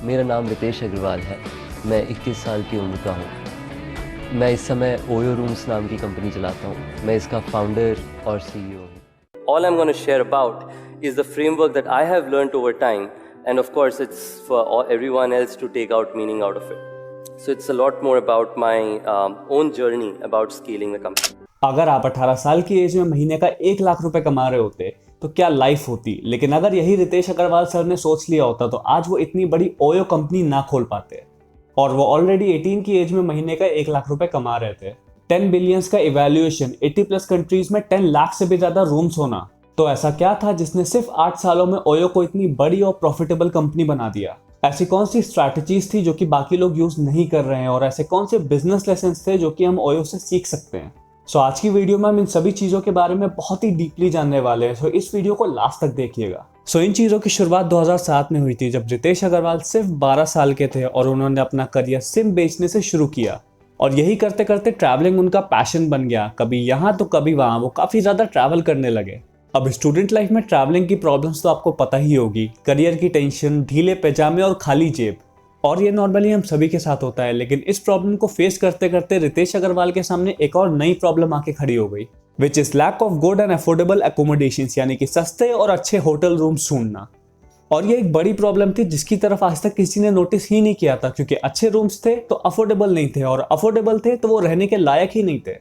मेरा नाम रितेश अग्रवाल है। मैं 21 साल की उम्र का हूँ। मैं इस समय ओयो रूम्स नाम की कंपनी चलाता हूँ। मैं इसका फाउंडर और सीईओ हूँ। All I'm going to share about is the framework that I have learned over time, and of course it's for everyone else to take out meaning out of it. So it's a lot more about my own journey about scaling the company. अगर आप 18 साल की as में महीने का 1 लाख रुपए कमा रहे होते तो क्या लाइफ होती। लेकिन अगर यही रितेश अग्रवाल सर ने सोच लिया होता तो आज वो इतनी बड़ी ओयो कंपनी ना खोल पाते। और वो ऑलरेडी 18 की एज में महीने का 1 लाख रुपए कमा रहे थे। 10 बिलियंस का इवैल्यूएशन, 80 प्लस कंट्रीज में 10 लाख से भी ज्यादा रूम्स होना। तो ऐसा क्या था जिसने सिर्फ 8 सालों में ओयो को इतनी बड़ी और प्रॉफिटेबल कंपनी बना दिया। ऐसी कौन सी स्ट्रैटेजीज थी जो कि बाकी लोग यूज नहीं कर रहे हैं, और ऐसे कौन से बिजनेस लेसन थे जो कि हम ओयो से सीख सकते हैं। सो आज की वीडियो में हम इन सभी चीजों के बारे में बहुत ही डीपली जानने वाले हैं। सो इस वीडियो को लास्ट तक देखिएगा। सो इन चीजों की शुरुआत 2007 में हुई थी, जब रितेश अग्रवाल सिर्फ 12 साल के थे और उन्होंने अपना करियर सिम बेचने से शुरू किया। और यही करते करते ट्रैवलिंग उनका पैशन बन गया। कभी यहाँ तो कभी वहाँ वो काफी ज्यादा ट्रैवल करने लगे। अब स्टूडेंट लाइफ में ट्रैवलिंग की प्रॉब्लम्स तो आपको पता ही होगी। करियर की टेंशन, ढीले पैजामे और खाली जेब। और ये नॉर्मली हम सभी के साथ होता है। लेकिन इस प्रॉब्लम को फेस करते करते रितेश अग्रवाल के सामने एक और नई प्रॉब्लम आके खड़ी हो गई, which is lack of good and affordable accommodations, यानी कि सस्ते और अच्छे होटल रूम्स ढूंढना। और ये एक बड़ी प्रॉब्लम थी जिसकी तरफ आज तक किसी ने नोटिस ही नहीं किया था, क्योंकि अच्छे रूम्स थे तो अफोर्डेबल नहीं थे, और अफोर्डेबल थे तो वो रहने के लायक ही नहीं थे।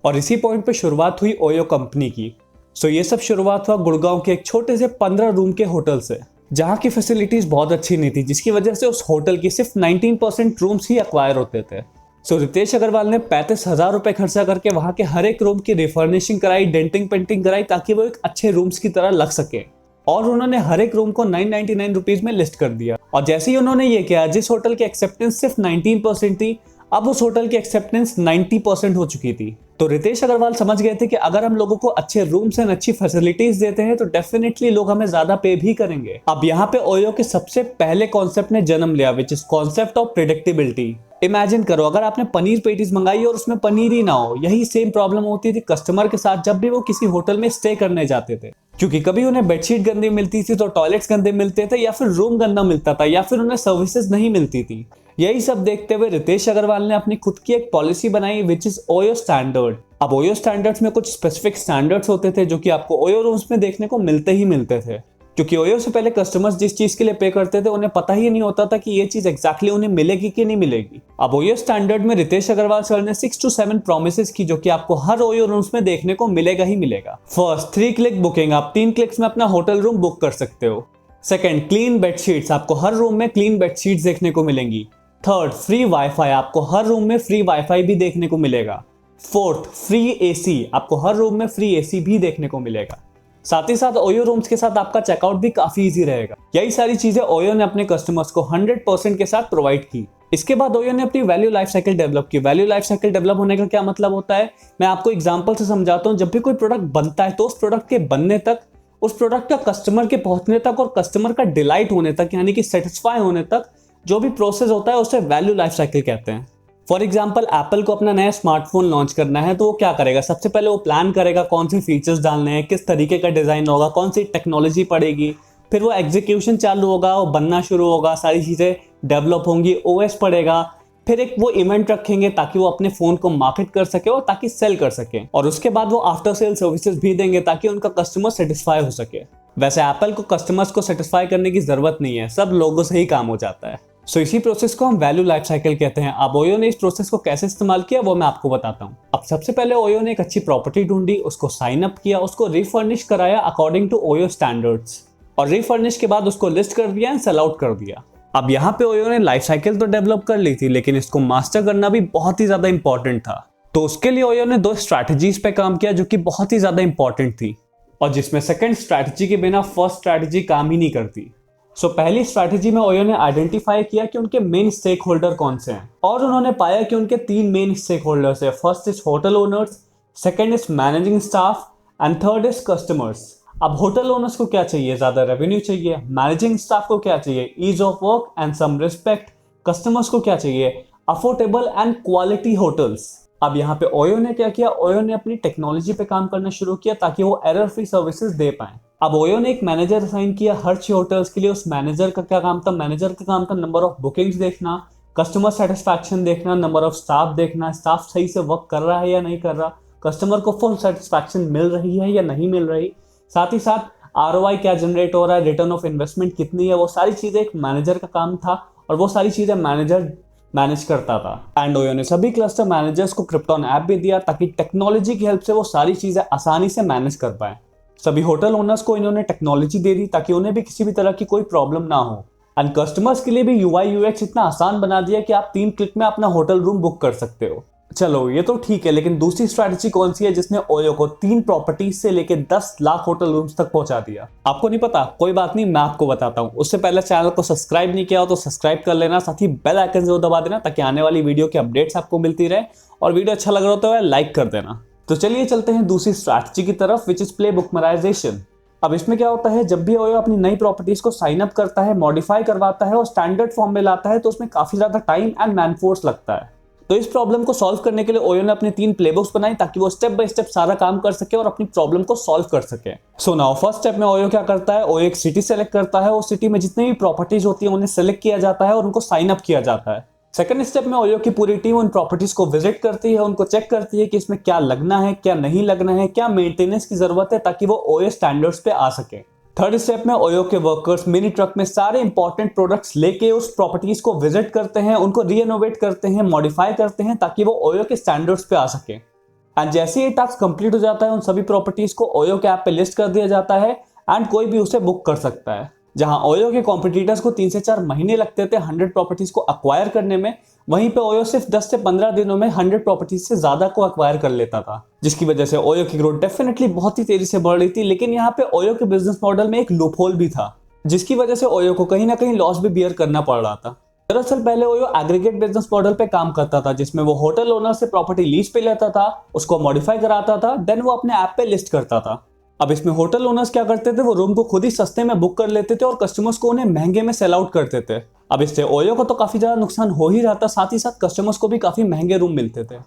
और इसी पॉइंट पे शुरुआत हुई ओयो कंपनी की। सो ये सब शुरुआत हुआ गुड़गांव के एक छोटे से 15 रूम के होटल से, जहाँ की फैसिलिटीज बहुत अच्छी नहीं थी, जिसकी वजह से उस होटल की सिर्फ 19% रूम्स ही एक्वायर होते थे। सो रितेश अग्रवाल ने 35,000 रुपए खर्चा करके वहां के हर एक रूम की रिफर्निशिंग कराई, डेंटिंग पेंटिंग कराई, ताकि वो एक अच्छे रूम्स की तरह लग सके। और उन्होंने हर एक रूम को 999 रुपीज में लिस्ट कर दिया। और जैसे ही उन्होंने ये किया, जिस होटल की एक्सेप्टेंस सिर्फ 19% थी, अब उस होटल की एक्सेप्टेंस 90% हो चुकी थी। तो रितेश अग्रवाल समझ गए थे कि अगर हम लोगों को अच्छे रूम्स एंड अच्छी फैसिलिटीज देते हैं तो डेफिनेटली लोग हमें ज्यादा पे भी करेंगे। अब यहाँ पे ओयो के सबसे पहले कॉन्सेप्ट ने जन्म लिया, which is concept of predictability. Imagine करो, अगर आपने पनीर पेटीज मंगाई और उसमें पनीर ही ना हो। यही सेम प्रॉब्लम होती थी कस्टमर के साथ जब भी वो किसी होटल में स्टे करने जाते थे, क्योंकि कभी उन्हें बेडशीट गंदी मिलती थी तो टॉयलेट्स गंदे मिलते थे, या फिर रूम गंदा मिलता था, या फिर उन्हें सर्विसेज नहीं मिलती थी। यही सब देखते हुए रितेश अग्रवाल ने अपनी खुद की एक पॉलिसी बनाई, विच इज ओयो स्टैंडर्ड। अब ओयो स्टैंडर्ड्स में कुछ स्पेसिफिक स्टैंडर्ड्स होते थे जो कि आपको ओयो रूम्स में देखने को मिलते ही मिलते थे, क्योंकि ओयो से पहले कस्टमर्स जिस चीज के लिए पे करते थे उन्हें पता ही नहीं होता था कि ये चीज एग्जैक्टली उन्हें मिलेगी कि नहीं मिलेगी। अब ओयो स्टैंडर्ड में रितेश अग्रवाल सर ने 6 to 7 प्रोमिसेस की, जो कि आपको हर ओयो रूम्स में देखने को मिलेगा ही मिलेगा। फर्स्ट, 3 क्लिक बुकिंग, आप 3 क्लिक्स में अपना होटल रूम बुक कर सकते हो। सेकंड, क्लीन बेडशीट्स, आपको हर रूम में क्लीन बेडशीट्स देखने को मिलेंगी। थर्ड, फ्री वाईफाई, आपको हर रूम में फ्री वाईफाई भी देखने को मिलेगा। फोर्थ, फ्री एसी, आपको हर रूम में फ्री एसी भी देखने को मिलेगा। साथ ही साथ ओयो रूम्स के साथ आपका चेकआउट भी काफी इजी रहेगा। यही सारी चीजें ओयो ने अपने कस्टमर्स को 100% के साथ प्रोवाइड की। इसके बाद ओयो ने अपनी वैल्यू लाइफ साइकिल डेवलप की। वैल्यू लाइफ साइकिल डेवलप होने का क्या मतलब होता है, मैं आपको एग्जांपल से समझाता हूँ। जब भी कोई प्रोडक्ट बनता है तो उस प्रोडक्ट के बनने तक, उस प्रोडक्ट का कस्टमर के पहुंचने तक और कस्टमर का डिलाइट होने तक, यानी कि सेटिस्फाई होने तक जो भी प्रोसेस होता है उसे वैल्यू लाइफ साइकिल कहते हैं। फॉर एग्जाम्पल, एप्पल को अपना नया स्मार्टफोन लॉन्च करना है तो वो क्या करेगा, सबसे पहले वो प्लान करेगा कौन से फीचर्स डालने हैं, किस तरीके का डिजाइन होगा, कौन सी टेक्नोलॉजी पड़ेगी। फिर वो एग्जीक्यूशन चालू होगा, वो बनना शुरू होगा, सारी चीजें डेवलप होंगी, ओएस पड़ेगा। फिर एक वो इवेंट रखेंगे ताकि वो अपने फोन को मार्केट कर सके और ताकि सेल कर सके। और उसके बाद वो आफ्टर सेल सर्विसेज भी देंगे ताकि उनका कस्टमर सेटिस्फाई हो सके। वैसे एप्पल को कस्टमर्स को सेटिस्फाई करने की जरूरत नहीं है, सब लोगों से ही काम हो जाता है। सो इसी प्रोसेस को हम वैल्यू लाइफ साइकिल कहते हैं। अब ओयो ने इस प्रोसेस को कैसे इस्तेमाल किया वो मैं आपको बताता हूँ। अब सबसे पहले ओयो ने एक अच्छी प्रॉपर्टी ढूंढी, उसको साइन अप किया, उसको रिफर्निश कराया अकॉर्डिंग टू ओयो स्टैंडर्ड्स, और रिफर्निश के बाद उसको लिस्ट कर दिया एंड सेल आउट कर दिया। अब यहाँ पे ओयो ने लाइफ साइकिल तो डेवलप कर ली थी, लेकिन इसको मास्टर करना भी बहुत ही ज्यादा इंपॉर्टेंट था। तो उसके लिए ओयो ने 2 स्ट्रैटेजीज पे काम किया जो कि बहुत ही ज्यादा इंपॉर्टेंट थी, और जिसमें सेकंड स्ट्रैटेजी के बिना फर्स्ट स्ट्रैटेजी काम ही नहीं करती। सो पहली स्ट्रैटेजी में ओयो ने आइडेंटिफाई किया कि उनके मेन स्टेक होल्डर कौन से हैं, और उन्होंने पाया कि उनके 3 मेन स्टेक होल्डर्स है। First is hotel owners, second is managing staff and third is customers. अब होटल ओनर्स को क्या चाहिए, ज्यादा रेवेन्यू चाहिए। मैनेजिंग स्टाफ को क्या चाहिए, ease of work and some respect. Customers को क्या चाहिए, अफोर्डेबल एंड क्वालिटी होटल्स। अब यहाँ पे ओयो ने क्या किया, ओयो ने अपनी टेक्नोलॉजी पे काम करना शुरू किया ताकि वो एरर फ्री सर्विसेज दे पाए। अब ओयो ने एक मैनेजर असाइन किया हर 6 होटल्स के लिए। उस मैनेजर का क्या काम था, मैनेजर का काम था नंबर ऑफ बुकिंग्स देखना, कस्टमर सेटिस्फैक्शन देखना, नंबर ऑफ स्टाफ देखना, स्टाफ सही से वर्क कर रहा है या नहीं कर रहा, कस्टमर को फुल सेटिस्फैक्शन मिल रही है या नहीं मिल रही, साथ ही साथ ROI क्या जनरेट हो रहा है, रिटर्न ऑफ इन्वेस्टमेंट कितनी है, वो सारी चीजें एक मैनेजर का काम था और वो सारी चीजें मैनेजर मैनेज करता था। एंड ओयो ने सभी क्लस्टर मैनेजर्स को क्रिप्टॉन ऐप भी दिया ताकि टेक्नोलॉजी की हेल्प से वो सारी चीजें आसानी से मैनेज कर पाए। सभी होटल ओनर्स को इन्होंने टेक्नोलॉजी दे दी ताकि उन्हें भी किसी भी तरह की कोई प्रॉब्लम ना हो। एंड कस्टमर्स के लिए भी UI UX इतना आसान बना दिया कि आप 3 क्लिक में अपना होटल रूम बुक कर सकते हो। चलो ये तो ठीक है, लेकिन दूसरी स्ट्रैटेजी कौन सी है जिसने ओयो को 3 प्रॉपर्टीज से लेके 10 लाख होटल रूम्स तक पहुंचा दिया? आपको नहीं पता? कोई बात नहीं, मैं आपको बताता हूं। उससे पहले चैनल को सब्सक्राइब नहीं किया हो तो सब्सक्राइब कर लेना, साथ ही बेल आइकन जरूर दबा देना ताकि आने वाली वीडियो की अपडेट्स आपको मिलती रहे, और वीडियो अच्छा लग रहा हो तो लाइक कर देना। तो चलिए चलते हैं दूसरी स्ट्रैटेजी की तरफ, विच इज प्ले बुकमराइजेशन। अब इसमें क्या होता है, जब भी ओयो अपनी नई प्रॉपर्टीज को साइन अप करता है, मॉडिफाई करवाता है और स्टैंडर्ड फॉर्म में लाता है तो उसमें काफी ज्यादा टाइम एंड मैनफोर्स लगता है। तो इस प्रॉब्लम को सॉल्व करने के लिए ओयो ने अपनी 3 प्लेबुक्स बनाई ताकि वो स्टेप बाय स्टेप सारा काम कर सके और अपनी प्रॉब्लम को सॉल्व कर सके। सो नाउ फर्स्ट स्टेप में ओयो क्या करता है, ओयो एक सिटी सेलेक्ट करता है, उस सिटी में जितनी भी प्रॉपर्टीज होती है उन्हें सेलेक्ट किया जाता है और उनको साइन अप किया जाता है। सेकंड स्टेप में ओयो की पूरी टीम उन प्रॉपर्टीज को विजिट करती है, उनको चेक करती है कि इसमें क्या लगना है, क्या नहीं लगना है, क्या मेंटेनेंस की जरूरत है ताकि वो ओयो स्टैंडर्ड्स पे आ सके। थर्ड स्टेप में ओयो के वर्कर्स मिनी ट्रक में सारे इंपॉर्टेंट प्रोडक्ट्स लेके उस प्रॉपर्टीज को विजिट करते हैं, उनको रीइनोवेट करते हैं, मॉडिफाई करते हैं ताकि वो ओयो के स्टैंडर्ड्स पे आ सके। एंड जैसे ये टास्क कंप्लीट हो जाता है, उन सभी प्रॉपर्टीज को ओयो के ऐप पे लिस्ट कर दिया जाता है एंड कोई भी उसे बुक कर सकता है। जहां ओयो के कॉम्पिटिटर्स को 3 से 4 महीने लगते थे 100 प्रॉपर्टीज को अक्वायर करने में, वहीं पे ओयो सिर्फ 10 से 15 दिनों में 100 प्रॉपर्टीज से ज्यादा को अक्वायर कर लेता था, जिसकी वजह से ओयो की ग्रोथ डेफिनेटली बहुत ही तेजी से बढ़ रही थी। लेकिन यहाँ पे ओयो के बिजनेस मॉडल में एक लूप होल भी था, जिसकी वजह से ओयो को कहीं ना कहीं लॉस भी बियर करना पड़ रहा था। दरअसल पहले ओयो एग्रीगेट बिजनेस मॉडल पे काम करता था, जिसमें वो होटल ओनर से प्रॉपर्टी लीज पे लेता था, उसको मॉडिफाई कराता था, देन वो अपने ऐप पे लिस्ट करता था। अब इसमें होटल ओनर्स क्या करते थे, वो रूम को खुद ही सस्ते में बुक कर लेते थे और कस्टमर्स को उन्हें महंगे में सेल आउट करते थे। अब इससे ओयो को तो काफी ज्यादा नुकसान हो ही रहा था, साथ ही साथ कस्टमर्स को भी काफी महंगे रूम मिलते थे।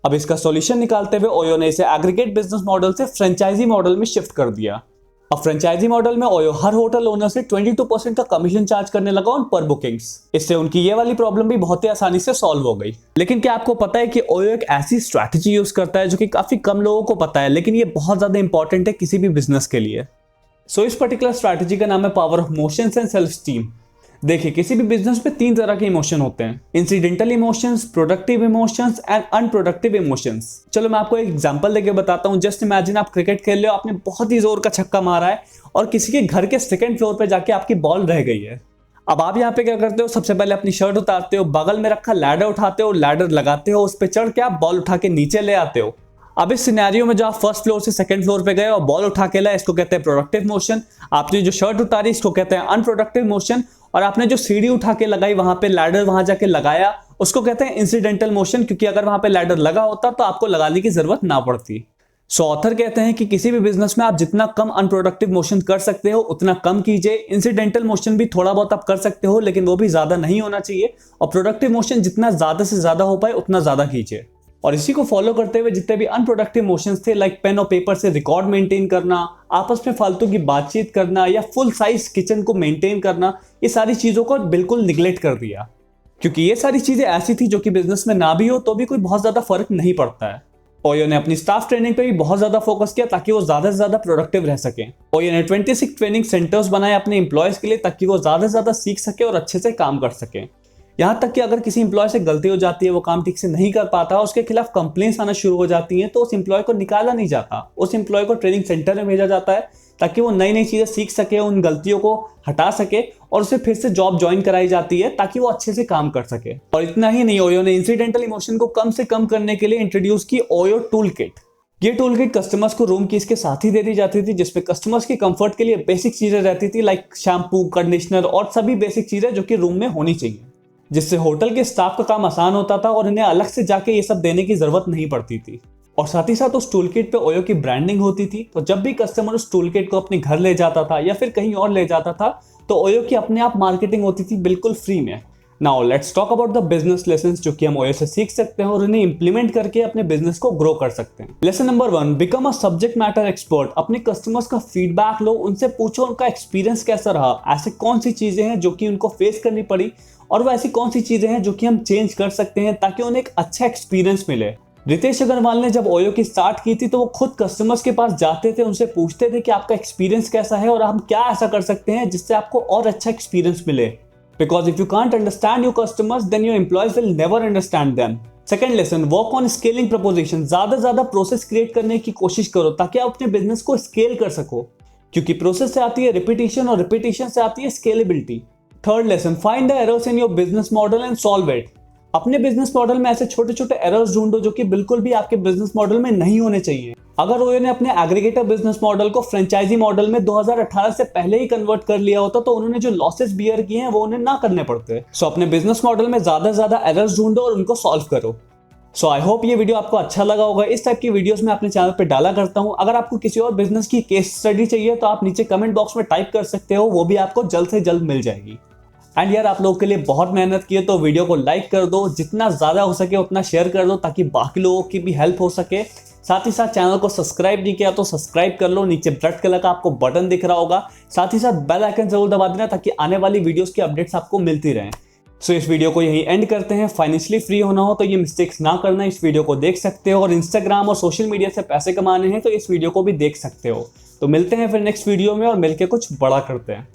अब इसका सॉल्यूशन निकालते हुए ओयो ने इसे एग्रीगेट बिजनेस मॉडल से फ्रेंचाइजी मॉडल में शिफ्ट कर दिया। अब फ्रेंचाइजी मॉडल में ओयो हर होटल ओनर से 22% का कमीशन चार्ज करने लगा उन पर बुकिंग्स। इससे उनकी ये वाली प्रॉब्लम भी बहुत ही आसानी से सॉल्व हो गई। लेकिन क्या आपको पता है कि ओयो एक ऐसी स्ट्रैटेजी यूज करता है जो कि काफी कम लोगों को पता है, लेकिन ये बहुत ज्यादा इंपॉर्टेंट है किसी भी बिजनेस के लिए। सो इस पर्टिकुलर स्ट्रैटेजी का नाम है power of motions and self esteem. देखिए, किसी भी बिजनेस में 3 तरह के इमोशन होते हैं, incidental emotions, productive emotions and unproductive emotions. चलो मैं आपको एक एग्जांपल देके बताता हूं। जस्ट इमेजिन आप क्रिकेट खेल रहे हो, आपने बहुत ही जोर का छक्का मारा है और किसी के घर के 2nd फ्लोर पे जाके आपकी बॉल रह गई है। अब आप यहाँ पे क्या करते हो, सबसे पहले अपनी शर्ट उतारते हो, बगल में रखा लैडर उठाते हो, लैडर लगाते हो, उस पर चढ़ के आप बॉल उठा के नीचे ले आते हो। अब इस सिनेरियो में जो आप 1st फ्लोर से 2nd फ्लोर पे गए और बॉल उठा के लाए, इसको कहते हैं प्रोडक्टिव मोशन। आपने जो शर्ट उतारी, इसको कहते हैं अनप्रोडक्टिव मोशन। और आपने जो सीढ़ी उठा के लगाई, वहां पे लैडर वहां जाके लगाया, उसको कहते हैं इंसिडेंटल मोशन, क्योंकि अगर वहां पे लैडर लगा होता तो आपको लगाने की जरूरत ना पड़ती। सो ऑथर कहते हैं कि किसी भी बिजनेस में आप जितना कम अनप्रोडक्टिव मोशन कर सकते हो उतना कम कीजिए। इंसिडेंटल मोशन भी थोड़ा बहुत आप कर सकते हो, लेकिन वो भी ज्यादा नहीं होना चाहिए। और प्रोडक्टिव मोशन जितना ज्यादा से ज्यादा हो पाए उतना ज्यादा कीजिए। और इसी को फॉलो करते हुए जितने भी अनप्रोडक्टिव मोशंस थे, लाइक पेन और पेपर से रिकॉर्ड मेंटेन करना, आपस में फालतू की बातचीत करना या फुल साइज किचन को मेंटेन करना, ये सारी चीजों को बिल्कुल निगलेक्ट कर दिया, क्योंकि ये सारी चीजें ऐसी थी जो कि बिजनेस में ना भी हो तो भी कोई बहुत ज्यादा फर्क नहीं पड़ता है। ओयो ने अपनी स्टाफ ट्रेनिंग पे भी बहुत ज्यादा फोकस किया ताकि वो ज्यादा से ज्यादा प्रोडक्टिव रह सके। ओयो ने 26 ट्रेनिंग सेंटर्स बनाए अपने एम्प्लॉयज के लिए ताकि वो ज्यादा से ज्यादा सीख सके और अच्छे से काम कर सके। यहाँ तक कि अगर किसी इंप्लॉय से गलती हो जाती है, वो काम ठीक से नहीं कर पाता, उसके खिलाफ कंप्लेंट्स आना शुरू हो जाती हैं, तो उस इंप्लॉय को निकाला नहीं जाता, उस इंप्लॉय को ट्रेनिंग सेंटर में भेजा जाता है ताकि वो नई नई चीजें सीख सके, उन गलतियों को हटा सके और उसे फिर से जॉब ज्वाइन कराई जाती है ताकि वो अच्छे से काम कर सके। और इतना ही नहीं, ओयो ने इंसिडेंटल इमोशन को कम से कम करने के लिए इंट्रोड्यूस की ओयो टूल किट। ये टूल किट कस्टमर्स को रूम कीज के साथ ही दे दी जाती थी, जिसमें कस्टमर्स की कंफर्ट के लिए बेसिक चीजें रहती थी, लाइक शैम्पू, कंडीशनर और सभी बेसिक चीजें जो कि रूम में होनी चाहिए, जिससे होटल के स्टाफ का काम आसान होता था और इन्हें अलग से जाके ये सब देने की जरूरत नहीं पड़ती थी। और साथ ही साथ उस टूल किट पे ओयो की ब्रांडिंग होती थी, तो जब भी कस्टमर उस टूल किट को अपने घर ले जाता था या फिर कहीं और ले जाता था, तो ओयो की अपने आप मार्केटिंग होती थी बिल्कुल फ्री में। Now let's talk about the business lessons जो कि हम ओयो से सीख सकते हैं और उन्हें इंप्लीमेंट करके अपने बिजनेस को ग्रो कर सकते हैं। Lesson number 1, become a subject matter expert. अपने कस्टमर्स का फीडबैक लो, उनसे पूछो उनका एक्सपीरियंस कैसा रहा, ऐसे कौन सी चीजें हैं जो कि उनको फेस करनी पड़ी और वो ऐसी कौन सी चीजें हैं जो कि हम चेंज कर सकते हैं ताकि उन्हें एक अच्छा एक्सपीरियंस मिले। रितेश अग्रवाल ने जब ओयो की स्टार्ट की थी तो वो खुद कस्टमर्स के पास जाते थे, उनसे पूछते थे कि आपका एक्सपीरियंस कैसा है और हम क्या ऐसा कर सकते हैं जिससे आपको और अच्छा एक्सपीरियंस मिले। Because if you can't understand your customers, then your employees will never understand them. Second lesson, work on scaling preposition. ज्यादा प्रोसेस क्रिएट करने की कोशिश करो ताकि आप अपने बिजनेस को स्केल कर सको, क्योंकि प्रोसेस से आती है रिपीटिशन और रिपीटिशन से आती है scalability. Third lesson, find the errors in your business model and solve it. अपने बिजनेस मॉडल में ऐसे छोटे छोटे एरर्स ढूंढो जो कि बिल्कुल भी आपके बिजनेस मॉडल में नहीं होने चाहिए। अगर ओयो ने अपने एग्रीगेटर बिजनेस मॉडल को फ्रेंचाइजी मॉडल में 2018 से पहले ही कन्वर्ट कर लिया होता तो उन्होंने जो लॉसेस बियर किए हैं वो उन्हें ना करने पड़ते। सो अपने बिजनेस मॉडल में ज्यादा एरर्स ढूंढो और उनको सॉल्व करो। सो आई होप ये वीडियो आपको अच्छा लगा होगा। इस टाइप की वीडियोस मैं अपने चैनल पे डाला करता हूं। अगर आपको किसी और बिजनेस की केस स्टडी चाहिए तो आप नीचे कमेंट बॉक्स में टाइप कर सकते हो, वो भी आपको जल्द से जल्द मिल जाएगी। एंड यार, आप लोगों के लिए बहुत मेहनत की है तो वीडियो को लाइक कर दो, जितना ज्यादा हो सके उतना शेयर कर दो ताकि बाकी लोगों की भी हेल्प हो सके। साथ ही साथ चैनल को सब्सक्राइब नहीं किया तो सब्सक्राइब कर लो, नीचे रेड कलर का आपको बटन दिख रहा होगा। साथ ही साथ बेल आइकन जरूर दबा देना ताकि आने वाली वीडियोस की अपडेट्स आपको मिलती रहें। सो इस वीडियो को यही एंड करते हैं। फाइनेंशियली फ्री होना हो तो ये मिस्टेक्स ना करना, इस वीडियो को देख सकते हो। और इंस्टाग्राम और सोशल मीडिया से पैसे कमाने हैं तो इस वीडियो को भी देख सकते हो। तो मिलते हैं फिर नेक्स्ट वीडियो में और मिलकर कुछ बड़ा करते हैं।